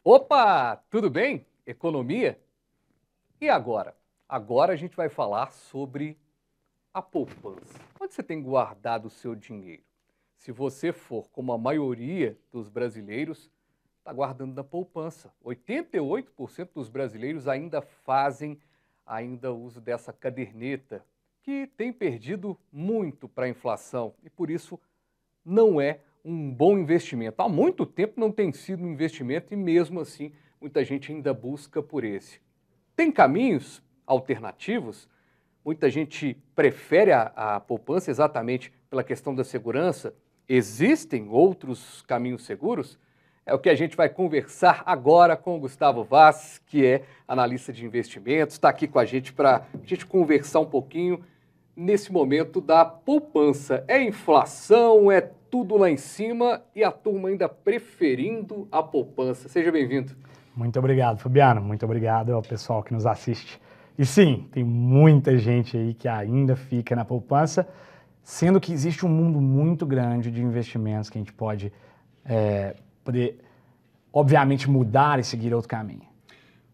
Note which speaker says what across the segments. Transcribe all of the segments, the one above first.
Speaker 1: Opa, tudo bem? Economia? E agora? Agora a gente vai falar sobre a poupança. Onde você tem guardado o seu dinheiro? Se você for como a maioria dos brasileiros, está guardando na poupança. 88% dos brasileiros ainda fazem uso dessa caderneta, que tem perdido muito para a inflação e por isso não é um bom investimento. Há muito tempo não tem sido um investimento e mesmo assim muita gente ainda busca por esse. Tem caminhos alternativos? Muita gente prefere a poupança exatamente pela questão da segurança. Existem outros caminhos seguros? É o que a gente vai conversar agora com o Gustavo Vaz, que é analista de investimentos, está aqui com a gente para a gente conversar um pouquinho nesse momento da poupança. É inflação, é tudo lá em cima e a turma ainda preferindo a poupança. Seja bem-vindo.
Speaker 2: Muito obrigado, Fabiano. Muito obrigado ao pessoal que nos assiste. E sim, tem muita gente aí que ainda fica na poupança, sendo que existe um mundo muito grande de investimentos que a gente pode poder, obviamente, mudar e seguir outro caminho.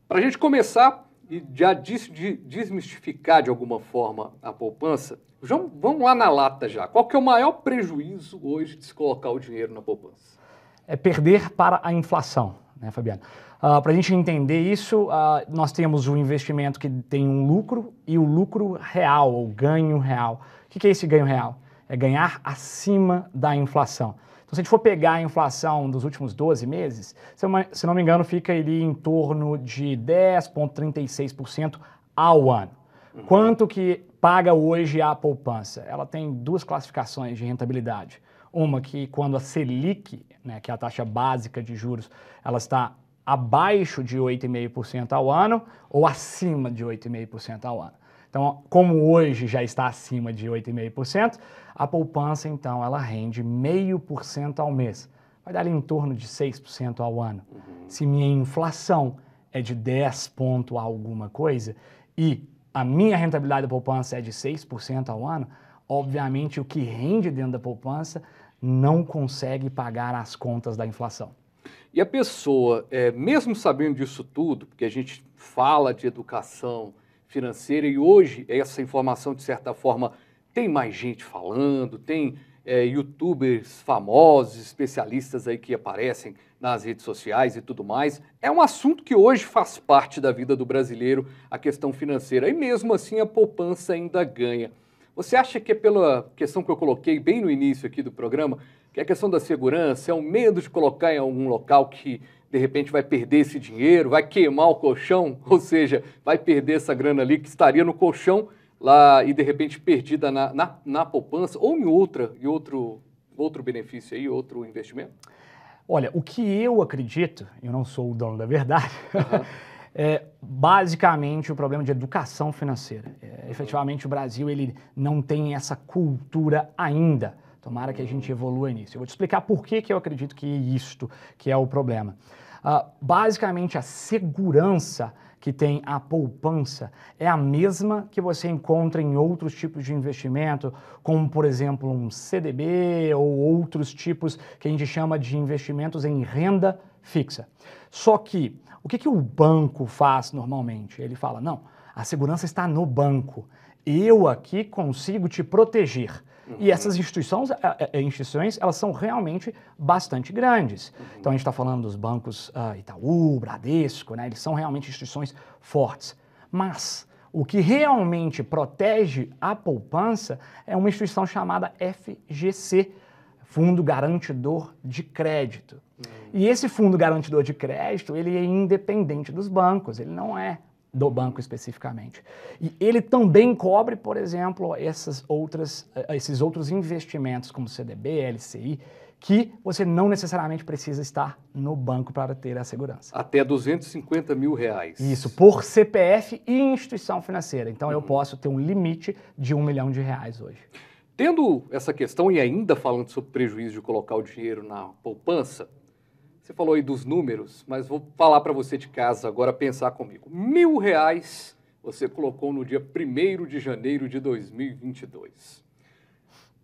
Speaker 1: Para a gente começar e já desmistificar de alguma forma a poupança, vamos lá na lata já. Qual que é o maior prejuízo hoje de se colocar o dinheiro na poupança?
Speaker 2: É perder para a inflação, né, Fabiano? Para a gente entender isso, nós temos o investimento que tem um lucro e o lucro real, ou ganho real. O que é esse ganho real? É ganhar acima da inflação. Então, se a gente for pegar a inflação dos últimos 12 meses, se não me engano, fica ali em torno de 10,36% ao ano. Quanto que paga hoje a poupança? Ela tem duas classificações de rentabilidade. Uma que quando a Selic, né, que é a taxa básica de juros, ela está abaixo de 8,5% ao ano ou acima de 8,5% ao ano. Então, como hoje já está acima de 8,5%, a poupança, então, ela rende 0,5% ao mês. Vai dar ali em torno de 6% ao ano. Se minha inflação é de 10 ponto alguma coisa e a minha rentabilidade da poupança é de 6% ao ano, obviamente o que rende dentro da poupança não consegue pagar as contas da inflação.
Speaker 1: E a pessoa, mesmo sabendo disso tudo, porque a gente fala de educação financeira e hoje essa informação, de certa forma, tem mais gente falando, tem youtubers famosos, especialistas aí que aparecem nas redes sociais e tudo mais. É um assunto que hoje faz parte da vida do brasileiro, a questão financeira, e mesmo assim a poupança ainda ganha. Você acha que é pela questão que eu coloquei bem no início aqui do programa, que é a questão da segurança, é o medo de colocar em algum local que de repente vai perder esse dinheiro, vai queimar o colchão, ou seja, vai perder essa grana ali que estaria no colchão lá e de repente perdida na poupança ou em outro benefício aí, outro investimento?
Speaker 2: Olha, o que eu acredito, eu não sou o dono da verdade, é basicamente o problema de educação financeira. Efetivamente o Brasil ele não tem essa cultura ainda. Tomara que a gente evolua nisso. Eu vou te explicar por que eu acredito que isto que é o problema. Basicamente a segurança que tem a poupança é a mesma que você encontra em outros tipos de investimento, como, por exemplo, um CDB ou outros tipos que a gente chama de investimentos em renda fixa. Só que, o que o banco faz normalmente? Ele fala, não, a segurança está no banco. Eu aqui consigo te proteger. E essas instituições, elas são realmente bastante grandes. Então a gente está falando dos bancos Itaú, Bradesco, né? Eles são realmente instituições fortes. Mas o que realmente protege a poupança é uma instituição chamada FGC, Fundo Garantidor de Crédito. E esse Fundo Garantidor de Crédito, ele é independente dos bancos, ele não é do banco especificamente. E ele também cobre, por exemplo, esses outros investimentos como CDB, LCI, que você não necessariamente precisa estar no banco para ter a segurança.
Speaker 1: Até R$250 mil.
Speaker 2: Isso, por CPF e instituição financeira. Então eu posso ter um limite de R$1 milhão hoje.
Speaker 1: Tendo essa questão e ainda falando sobre o prejuízo de colocar o dinheiro na poupança, você falou aí dos números, mas vou falar para você de casa agora pensar comigo. R$1.000 você colocou no dia 1º de janeiro de 2022.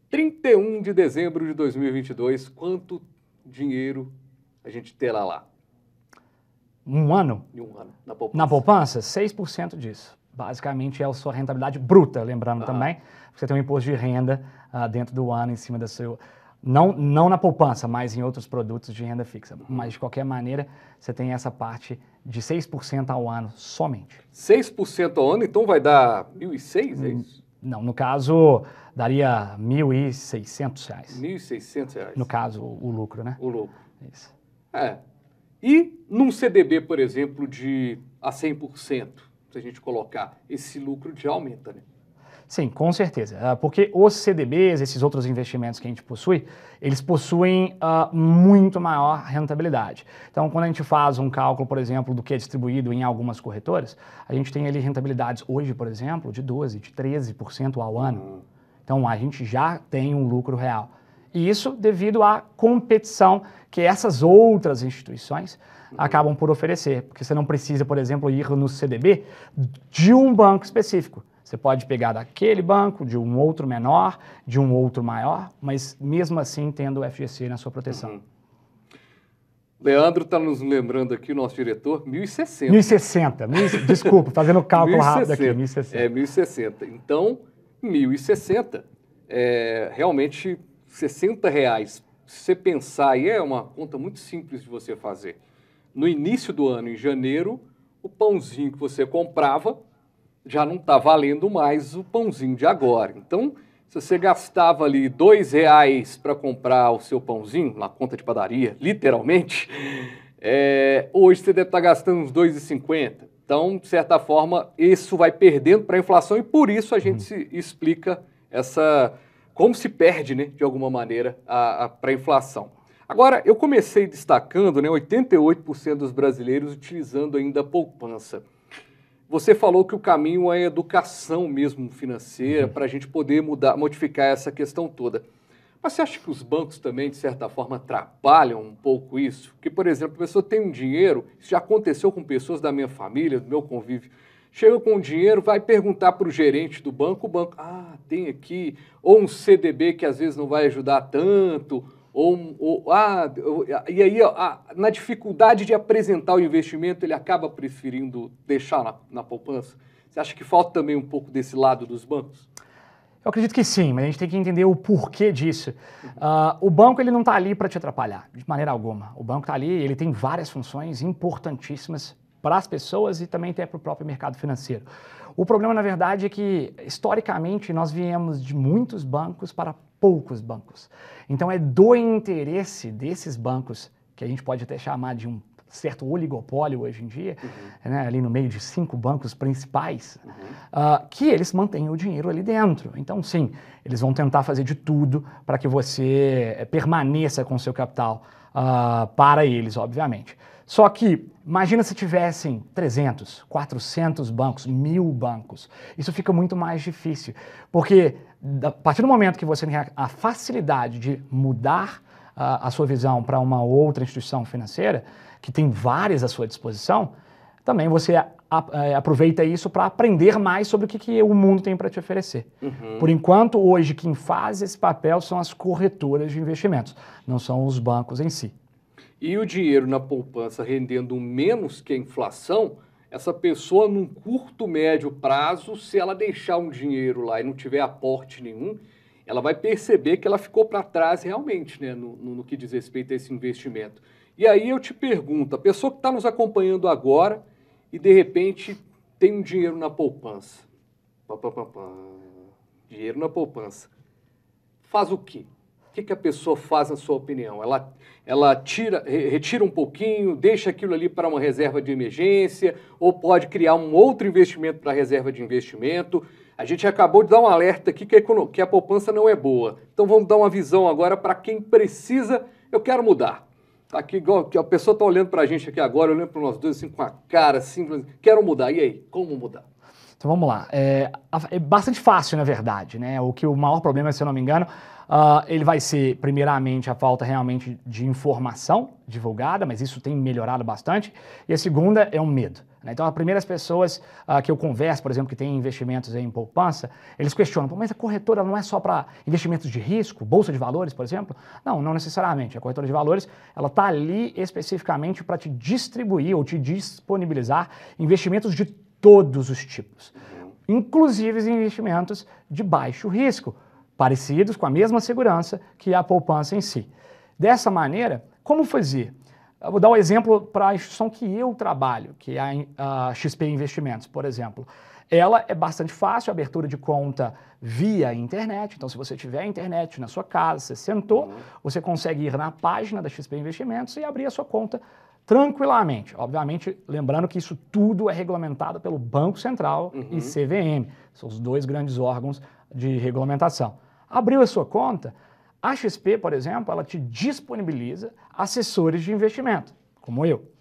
Speaker 1: 31 de dezembro de 2022, quanto dinheiro a gente terá lá?
Speaker 2: um ano,
Speaker 1: Em um ano, na poupança.
Speaker 2: na poupança, 6% disso. Basicamente é a sua rentabilidade bruta, lembrando também, você tem um imposto de renda dentro do ano em cima da sua... Não na poupança, mas em outros produtos de renda fixa. Mas, de qualquer maneira, você tem essa parte de 6% ao ano somente.
Speaker 1: 6% ao ano, então vai dar 1.600, é isso?
Speaker 2: Não, no caso, daria R$ 1.600.
Speaker 1: R$ 1.600.
Speaker 2: No caso, o lucro, né?
Speaker 1: O lucro.
Speaker 2: Isso.
Speaker 1: E num CDB, por exemplo, de a 100%, se a gente colocar, esse lucro já aumenta, né?
Speaker 2: Sim, com certeza. Porque os CDBs, esses outros investimentos que a gente possui, eles possuem muito maior rentabilidade. Então, quando a gente faz um cálculo, por exemplo, do que é distribuído em algumas corretoras, a gente tem ali rentabilidades hoje, por exemplo, de 12%, de 13% ao ano. Então, a gente já tem um lucro real. E isso devido à competição que essas outras instituições acabam por oferecer. Porque você não precisa, por exemplo, ir no CDB de um banco específico. Você pode pegar daquele banco, de um outro menor, de um outro maior, mas mesmo assim tendo o FGC na sua proteção.
Speaker 1: Leandro está nos lembrando aqui, o nosso diretor, 1.060.
Speaker 2: 1.060. Desculpa, fazendo o cálculo
Speaker 1: 1.060.
Speaker 2: rápido aqui, 1.060.
Speaker 1: É, 1.060. Então, 1.060, realmente, R$60. Se você pensar, aí é uma conta muito simples de você fazer. No início do ano, em janeiro, o pãozinho que você comprava já não está valendo mais o pãozinho de agora. Então, se você gastava ali R$2 para comprar o seu pãozinho, na conta de padaria, literalmente, hoje você deve estar gastando uns R$2,50. Então, de certa forma, isso vai perdendo para a inflação e por isso a gente se explica como se perde, né, de alguma maneira, para a inflação. Agora, eu comecei destacando, né, 88% dos brasileiros utilizando ainda a poupança. Você falou que o caminho é a educação mesmo financeira para a gente poder modificar essa questão toda. Mas você acha que os bancos também, de certa forma, atrapalham um pouco isso? Porque, por exemplo, a pessoa tem um dinheiro, isso já aconteceu com pessoas da minha família, do meu convívio, chega com o dinheiro, vai perguntar para o gerente do banco, o banco, tem aqui, ou um CDB que às vezes não vai ajudar tanto, e aí, na dificuldade de apresentar o investimento, ele acaba preferindo deixar na poupança. Você acha que falta também um pouco desse lado dos bancos?
Speaker 2: Eu acredito que sim, mas a gente tem que entender o porquê disso. O banco ele não está ali para te atrapalhar, de maneira alguma. O banco está ali, ele tem várias funções importantíssimas para as pessoas e também até para o próprio mercado financeiro. O problema, na verdade, é que, historicamente, nós viemos de muitos bancos para poucos bancos. Então, é do interesse desses bancos, que a gente pode até chamar de um certo oligopólio hoje em dia, né, ali no meio de 5 bancos principais, que eles mantenham o dinheiro ali dentro. Então, sim, eles vão tentar fazer de tudo para que você permaneça com o seu capital para eles, obviamente. Só que, imagina se tivessem 300, 400 bancos, 1.000 bancos. Isso fica muito mais difícil, porque a partir do momento que você tem a facilidade de mudar a sua visão para uma outra instituição financeira, que tem várias à sua disposição, também você aproveita isso para aprender mais sobre o que o mundo tem para te oferecer. Por enquanto, hoje, quem faz esse papel são as corretoras de investimentos, não são os bancos em si.
Speaker 1: E o dinheiro na poupança rendendo menos que a inflação, essa pessoa, num curto, médio prazo, se ela deixar um dinheiro lá e não tiver aporte nenhum, ela vai perceber que ela ficou para trás realmente, né, no que diz respeito a esse investimento. E aí eu te pergunto, a pessoa que está nos acompanhando agora e, de repente, tem um dinheiro na poupança, dinheiro na poupança, faz o quê? O que a pessoa faz, na sua opinião? Ela retira um pouquinho, deixa aquilo ali para uma reserva de emergência, ou pode criar um outro investimento para a reserva de investimento? A gente acabou de dar um alerta aqui que a poupança não é boa. Então vamos dar uma visão agora para quem precisa, eu quero mudar. Aqui, igual a pessoa está olhando para a gente aqui agora, olhando para nós dois assim, com a cara assim, quero mudar. E aí, como mudar?
Speaker 2: Então vamos lá. É bastante fácil, na verdade, né? O maior problema, se eu não me engano, ele vai ser, primeiramente, a falta realmente de informação divulgada, mas isso tem melhorado bastante. E a segunda é o medo. né? Então, as primeiras pessoas que eu converso, por exemplo, que têm investimentos em poupança, eles questionam, mas a corretora não é só para investimentos de risco, bolsa de valores, por exemplo? Não, não necessariamente. A corretora de valores, ela está ali especificamente para te distribuir ou te disponibilizar investimentos de todos os tipos, inclusive investimentos de baixo risco, parecidos com a mesma segurança que a poupança em si. Dessa maneira, como fazer? Eu vou dar um exemplo para a instituição que eu trabalho, que é a XP Investimentos, por exemplo. Ela é bastante fácil, a abertura de conta via internet. Então, se você tiver internet na sua casa, você sentou, você consegue ir na página da XP Investimentos e abrir a sua conta tranquilamente. Obviamente, lembrando que isso tudo é regulamentado pelo Banco Central e CVM. São os dois grandes órgãos de regulamentação. Abriu a sua conta, a XP, por exemplo, ela te disponibiliza assessores de investimento, como eu.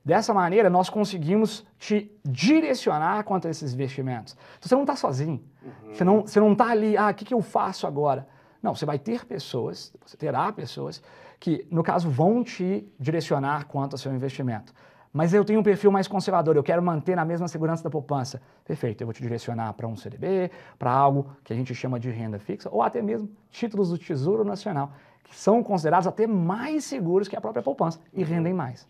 Speaker 2: Dessa maneira, nós conseguimos te direcionar quanto a esses investimentos. Então, você não está sozinho. Você não está ali, o que eu faço agora? Não, você vai ter pessoas, você terá pessoas que, no caso, vão te direcionar quanto ao seu investimento. Mas eu tenho um perfil mais conservador, eu quero manter na mesma segurança da poupança. Perfeito, eu vou te direcionar para um CDB, para algo que a gente chama de renda fixa, ou até mesmo títulos do Tesouro Nacional, que são considerados até mais seguros que a própria poupança e rendem mais.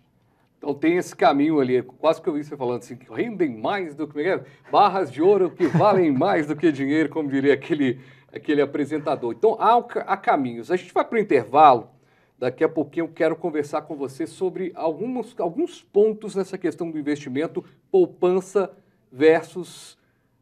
Speaker 1: Então tem esse caminho ali, quase que eu vi você falando assim, que rendem mais do que... barras de ouro que valem mais do que dinheiro, como diria aquele apresentador. Então há caminhos. A gente vai para o intervalo. Daqui a pouquinho eu quero conversar com você sobre alguns pontos nessa questão do investimento, poupança versus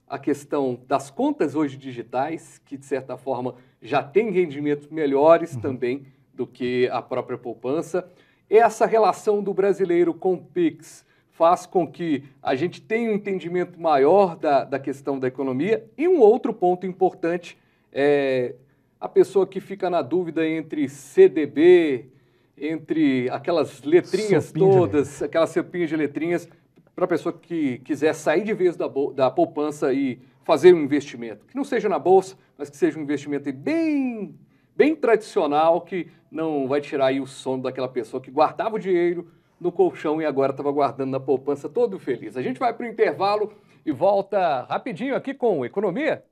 Speaker 1: a questão das contas hoje digitais, que de certa forma já tem rendimentos melhores também do que a própria poupança. Essa relação do brasileiro com o Pix faz com que a gente tenha um entendimento maior da questão da economia. E um outro ponto importante é a pessoa que fica na dúvida entre CDB, entre aquelas letrinhas todas, aquelas sopinhas de letrinhas, para a pessoa que quiser sair de vez da poupança e fazer um investimento. Que não seja na bolsa, mas que seja um investimento bem tradicional, que não vai tirar aí o sono daquela pessoa que guardava o dinheiro no colchão e agora estava guardando na poupança, todo feliz. A gente vai para o intervalo e volta rapidinho aqui com Economia.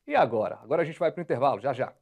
Speaker 1: E agora? Agora a gente vai para o intervalo, já já.